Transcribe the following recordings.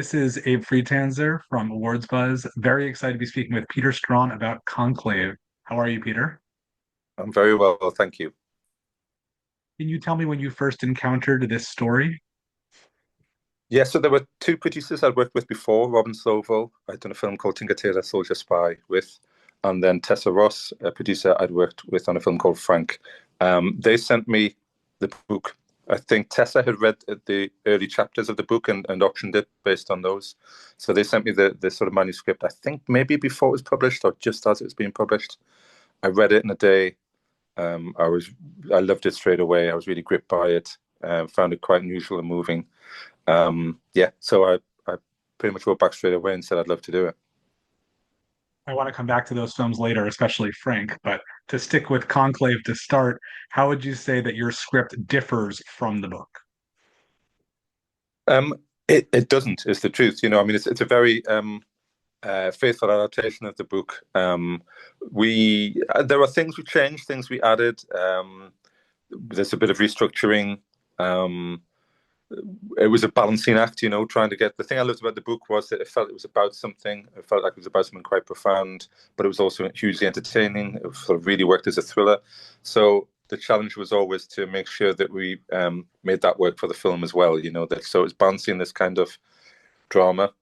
This is Abe Friedtanzer from Awards Buzz. Very excited to be speaking with Peter Straughan about Conclave. How are you, Peter? I'm very well, thank you. Can you tell me when you first encountered this story? Yeah, so there were two producers I'd worked with before, Robin Stovall. I'd done a film called Tinker Tailor Soldier Spy with, and then Tessa Ross, a producer I'd worked with on a film called Frank. They sent me the book. I think Tessa had read the early chapters of the book and optioned it based on those. So they sent me the sort of manuscript, I think maybe before it was published or just as it was being published. I read it in a day. Um, I was I loved it straight away. I was really gripped by it. Found it quite unusual and moving. Yeah, so I pretty much wrote back straight away and said I'd love to do it. I want to come back to those films later, especially Frank, but to stick with Conclave to start, how would you say that your script differs from the book? Um, it doesn't, is the truth. I mean, it's a very faithful adaptation of the book. We There are things we changed, things we added. There's a bit of restructuring. Um, it was a balancing act, trying to get the thing I loved about the book was that it felt it was about something. It felt like it was about something quite profound, but it was also hugely entertaining. It sort of really worked as a thriller. So the challenge was always to make sure that we made that work for the film as well. That so it's balancing this kind of drama,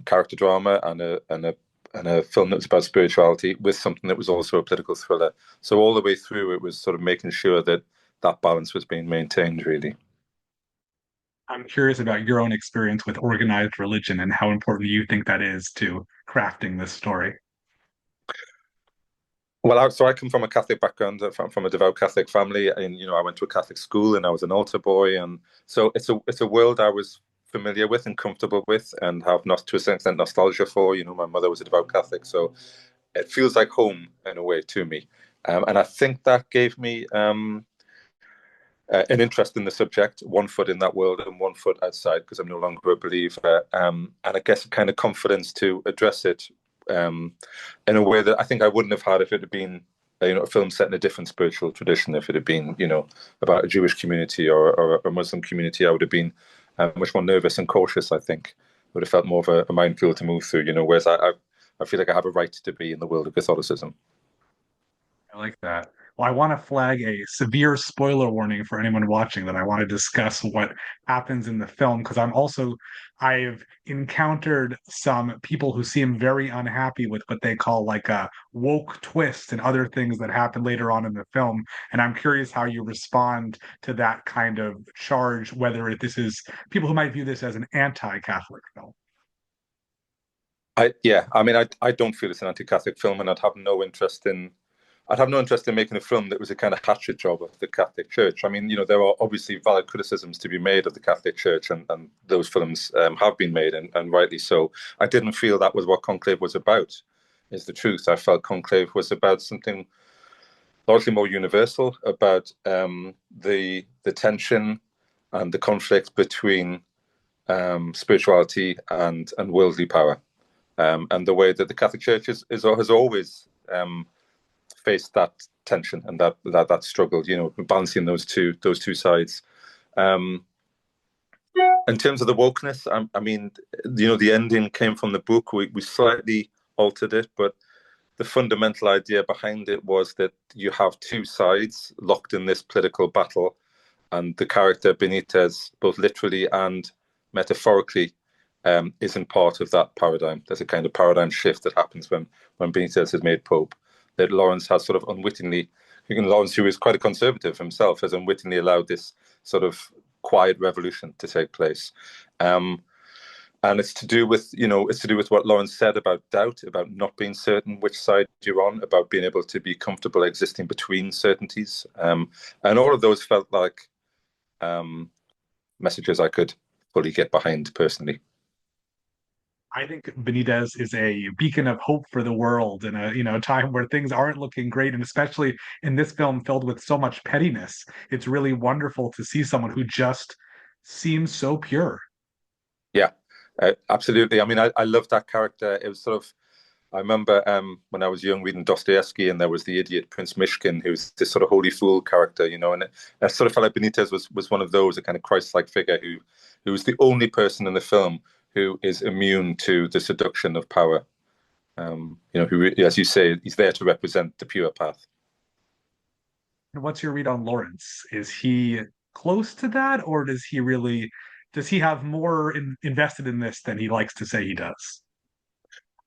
character drama, and a film that was about spirituality with something that was also a political thriller. So all the way through, it was sort of making sure that that balance was being maintained, really. I'm curious about your own experience with organized religion and how important you think that is to crafting this story. Well, so I come from a Catholic background, from a devout Catholic family, and I went to a Catholic school, and I was an altar boy, and so it's a world I was familiar with and comfortable with, and have not to a certain extent nostalgia for. My mother was a devout Catholic, so it feels like home in a way to me, and I think that gave me an interest in the subject, one foot in that world and one foot outside, because I'm no longer a believer, and I guess a kind of confidence to address it in a way that I think I wouldn't have had if it had been a film set in a different spiritual tradition. If it had been about a Jewish community or a Muslim community, I would have been much more nervous and cautious. I think would have felt more of a minefield to move through. Whereas I feel like I have a right to be in the world of Catholicism. I like that. Well, I want to flag a severe spoiler warning for anyone watching that I want to discuss what happens in the film because I've encountered some people who seem very unhappy with what they call like a woke twist and other things that happen later on in the film. And I'm curious how you respond to that kind of charge, whether this is people who might view this as an anti-Catholic film. Yeah, I mean, I don't feel it's an anti-Catholic film, and I'd have no interest in making a film that was a kind of hatchet job of the Catholic Church. I mean, there are obviously valid criticisms to be made of the Catholic Church, and those films have been made, and rightly so. I didn't feel that was what Conclave was about, is the truth. I felt Conclave was about something largely more universal, about the tension and the conflict between spirituality and worldly power, and the way that the Catholic Church has always faced that tension and that struggle, balancing those two sides. Um, in terms of the wokeness, I mean, the ending came from the book. We slightly altered it, but the fundamental idea behind it was that you have two sides locked in this political battle, and the character Benitez, both literally and metaphorically, isn't part of that paradigm. There's a kind of paradigm shift that happens when Benitez is made Pope. That Lawrence has sort of unwittingly, Lawrence, who is quite a conservative himself, has unwittingly allowed this sort of quiet revolution to take place. Um, and it's to do with what Lawrence said about doubt, about not being certain which side you're on, about being able to be comfortable existing between certainties, and all of those felt like um, messages I could fully get behind personally. I think Benitez is a beacon of hope for the world in a time where things aren't looking great, and especially in this film filled with so much pettiness. It's really wonderful to see someone who just seems so pure. Yeah, absolutely. I mean, I love that character. It was sort of I remember when I was young reading Dostoevsky, and there was the idiot Prince Mishkin, who's this sort of holy fool character, and I sort of felt like Benitez was one of those, a kind of Christ-like figure who was the only person in the film who is immune to the seduction of power. Who, as you say, he's there to represent the pure path. And what's your read on Lawrence? Is he close to that, or does he have more invested in this than he likes to say he does?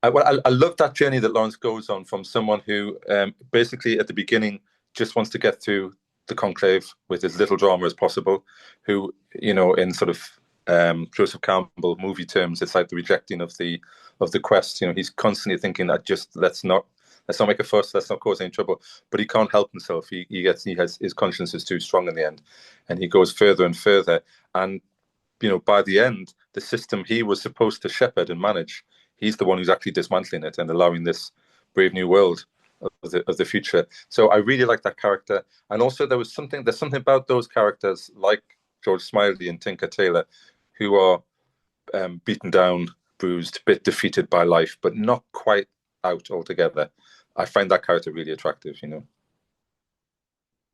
I love that journey that Lawrence goes on from someone who basically at the beginning just wants to get through the conclave with as little drama as possible, who, in sort of Joseph Campbell movie terms, it's like the rejecting of the quest. He's constantly thinking that just let's not make a fuss, let's not cause any trouble. But he can't help himself. His conscience is too strong in the end, and he goes further and further. And by the end, the system he was supposed to shepherd and manage, he's the one who's actually dismantling it and allowing this brave new world of the future. So I really like that character. And also there's something about those characters like George Smiley and Tinker Tailor, who are beaten down, bruised, a bit defeated by life, but not quite out altogether. I find that character really attractive.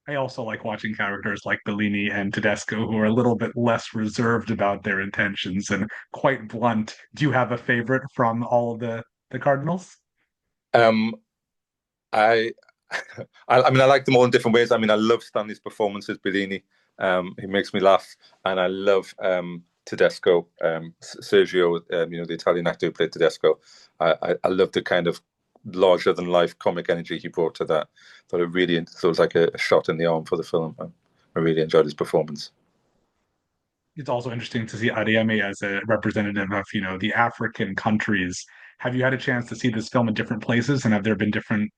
I also like watching characters like Bellini and Tedesco who are a little bit less reserved about their intentions and quite blunt. Do you have a favorite from all of the Cardinals? Um, I, I mean, I like them all in different ways. I mean, I love Stanley's performance as Bellini. He makes me laugh, and I love Tedesco, Sergio, the Italian actor who played Tedesco. I love the kind of larger than life comic energy he brought to that. Thought it was like a shot in the arm for the film. I really enjoyed his performance. It's also interesting to see Adeyemi as a representative of, the African countries. Have you had a chance to see this film in different places, and have there been different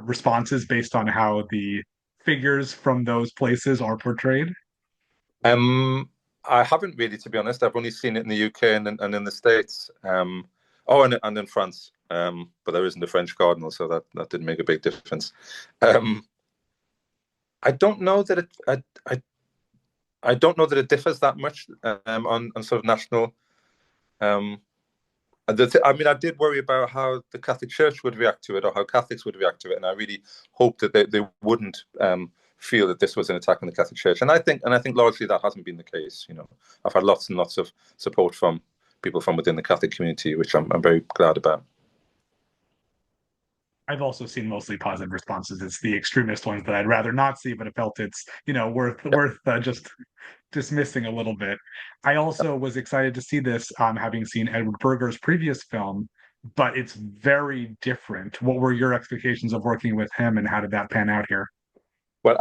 responses based on how the figures from those places are portrayed? Um, I haven't really, to be honest. I've only seen it in the UK and in the States. And in France. But there isn't a French cardinal, so that didn't make a big difference. I don't know that I don't know that it differs that much on sort of national. I mean, I did worry about how the Catholic Church would react to it, or how Catholics would react to it, and I really hoped that they wouldn't feel that this was an attack on the Catholic Church. And I think largely that hasn't been the case. I've had lots and lots of support from people from within the Catholic community, which I'm very glad about. I've also seen mostly positive responses. It's the extremist ones that I'd rather not see, but I felt it's worth just dismissing a little bit. I also was excited to see this, having seen Edward Berger's previous film, but it's very different. What were your expectations of working with him, and how did that pan out here? Well,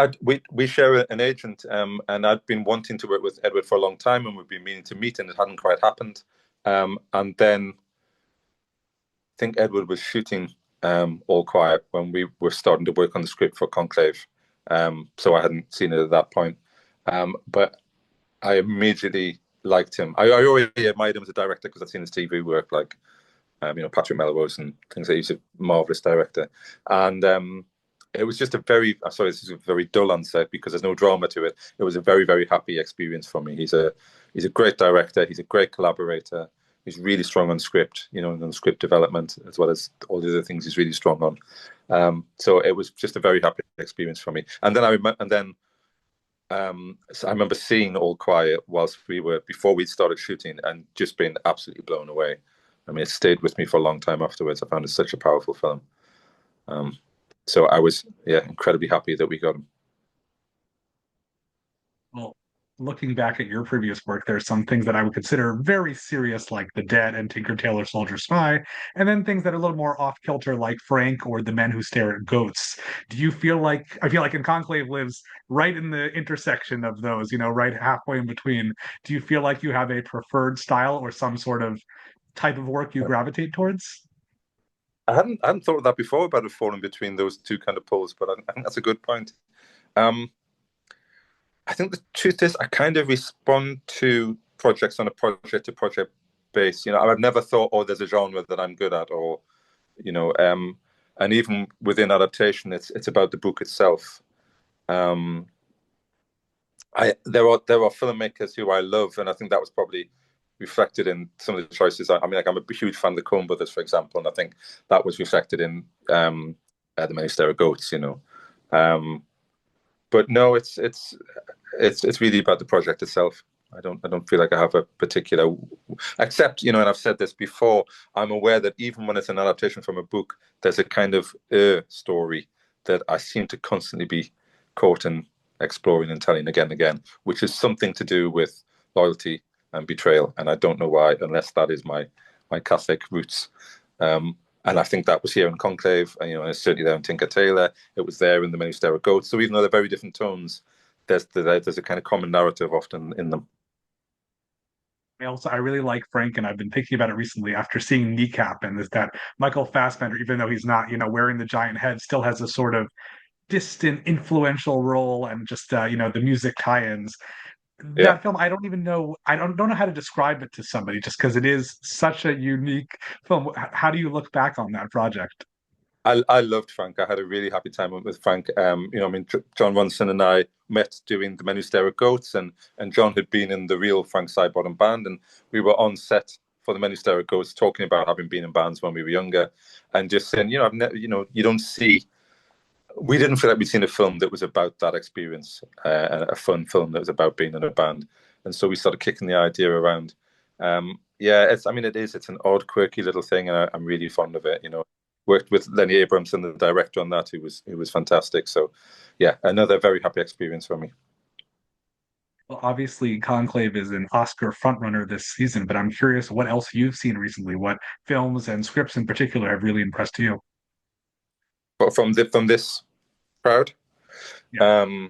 we share an agent, and I'd been wanting to work with Edward for a long time, and we've been meaning to meet, and it hadn't quite happened. And then I think Edward was shooting All Quiet when we were starting to work on the script for Conclave. So I hadn't seen it at that point. But I immediately liked him. I already admired him as a director because I'd seen his TV work, like Patrick Melrose and things like that. He's a marvelous director. And it was just sorry, this is a very dull answer because there's no drama to it. It was a very, very happy experience for me. He's a great director. He's a great collaborator. He's really strong on script, on script development, as well as all the other things he's really strong on. So it was just a very happy experience for me. And then so I remember seeing All Quiet before we started shooting, and just being absolutely blown away. I mean, it stayed with me for a long time afterwards. I found it such a powerful film. So I was, incredibly happy that we got him. Well, looking back at your previous work, there's some things that I would consider very serious, like The Dead and Tinker Tailor Soldier Spy, and then things that are a little more off kilter, like Frank or The Men Who Stare at Goats. Do you feel like I feel like in Conclave lives right in the intersection of those, right halfway in between? Do you feel like you have a preferred style or some sort of type of work you gravitate towards? I hadn't thought of that before about it falling between those two kind of poles, but I think that's a good point. Um, I think the truth is, I kind of respond to projects on a project to project base. I've never thought, oh, there's a genre that I'm good at, or you know, um, and even within adaptation, it's about the book itself. Um, there are filmmakers who I love, and I think that was probably reflected in some of the choices. I mean, like I'm a huge fan of the Coen Brothers, for example, and I think that was reflected in the Many Stare Goats. Um, but no, it's really about the project itself. I don't feel like I have a particular, except, and I've said this before, I'm aware that even when it's an adaptation from a book, there's a kind of story that I seem to constantly be caught in exploring and telling again and again, which is something to do with loyalty and betrayal. And I don't know why, unless that is my Catholic roots. And I think that was here in Conclave, and it's certainly there in Tinker Tailor. It was there in the Many Stare Goats. So even though they're very different tones, there's a kind of common narrative often in them. I really like Frank, and I've been thinking about it recently after seeing Kneecap, and is that Michael Fassbender, even though he's not, wearing the giant head, still has a sort of distant, influential role, and just the music tie-ins. Yeah. That film, I don't even know, I don't know how to describe it to somebody, just because it is such a unique film. How do you look back on that project? I loved Frank. I had a really happy time with Frank. I mean, John Ronson and I met doing the Menu Stare Goats, and John had been in the real Frank Sidebottom band, and we were on set for the Menu Stare Goats, talking about having been in bands when we were younger, and just saying, I've never, you don't see. We didn't feel like we'd seen a film that was about that experience, a fun film that was about being in a band, and so we started kicking the idea around. Yeah, I mean, it's an odd, quirky little thing, and I'm really fond of it. Worked with Lenny Abrams and the director on that, who was fantastic. So, yeah, another very happy experience for me. Well, obviously, Conclave is an Oscar frontrunner this season, but I'm curious what else you've seen recently. What films and scripts in particular have really impressed you? But from this crowd, Yeah, um,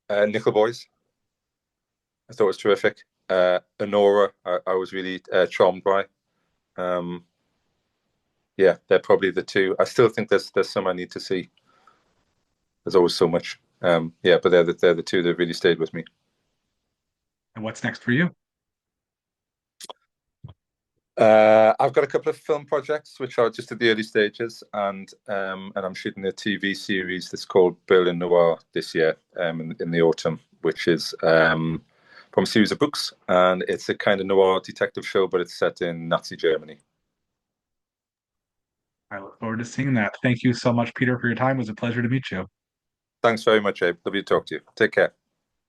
Nickel Boys, I thought was terrific. Honora, I was really charmed by. Um, yeah, they're probably the two. I still think there's some I need to see. There's always so much. Yeah, but they're the two that really stayed with me. and what's next for you? I've got a couple of film projects which are just at the early stages, and I'm shooting a TV series that's called Berlin Noir this year, in the autumn, which is from a series of books, and it's a kind of noir detective show, but it's set in Nazi Germany. I look forward to seeing that. Thank you so much, Peter, for your time. It was a pleasure to meet you. Thanks very much, Abe. Lovely to talk to you. Take care.